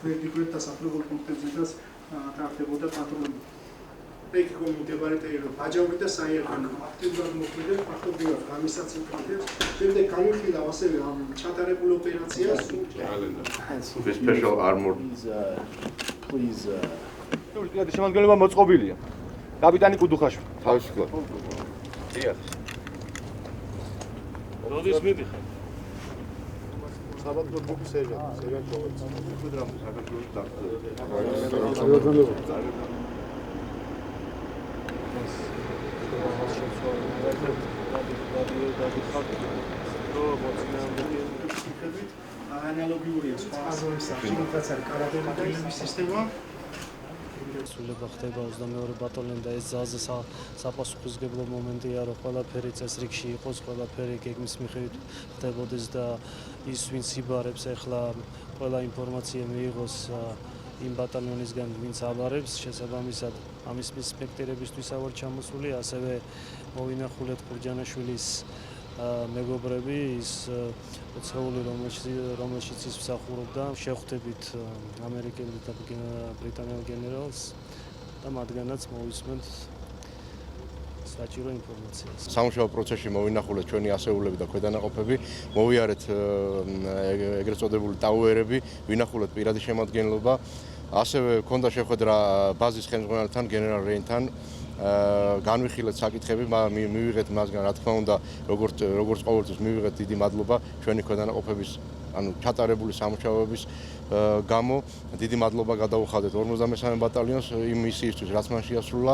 გვერდ დასახლებულ პუნქტებზედაც ტარდებოდა პატრული. Εκεί კომიტებარეთ ბაჯავი და საერთოდ აქტიურად მოქმედებს ფაქტობრივად გამისაცემ კრიტერიებს. შემდეგ განვიხილავ ასევე ამ ჩატარებულ ოპერაციას. The special armor. Please პილოტის შემადგენლობა მოწყობილია. კაპიტანი კუდუხაშვილი. თავისუფლად. დიახ. როდის მიდიხარ? საბადო ბუკ სერჟანტ ჩოვეც. უბრალოდ საქართველოს დახტა. ანალოგიურია სხვა საზღვარგარეთ კარადენის სისტემა. სულება ხდება 22 ბატალიონი და ეს ძალზე საპასუხისმგებლო მომენტია, რომ ყველაფერი წესრიგში იყოს, ყველაფერი გეგმის მიხედვით ხდებოდეს და ის ვინც იბარებს ახლა ყველა ინფორმაცია მიიღოს იმ ბატალიონისგან, ვინც აბარებს, შესაბამისად ამის ინსპექტორებისთვის ავარ ჩამოსული, ასევე მოვინახულეთ ყურჯანაშვილის მეგობრები, ის ცეული რომელშიც ის მსახურობდა, შევხვდებით ამერიკელ და ბრიტანელ გენერალს და მათგანაც მოვისმენთ საჭირო ინფორმაციას. სამუშაო პროცესში მოვინახულეთ ჩვენი ასეულები და ქვედანაყოფები, მოვიარეთ ეგრეთ წოდებული ტაუერები, ვინახულეთ პირადი შემადგენლობა, ასევე ჰქონდა შეხვედრა ბაზის ხელმძღვანელთან, გენერალ რეინთან. განვიხილეთ საკითხები, მივიღეთ მასგან, რა თქმა უნდა, როგორც ყოველთვის მივიღეთ დიდი მადლობა ჩვენი ქვედანაყოფების, ანუ ჩატარებული სამუშაოების გამო. დიდი მადლობა გადაუხადეთ 53 ბატალიონს იმ მისიისთვის, რაც მან შეასრულა.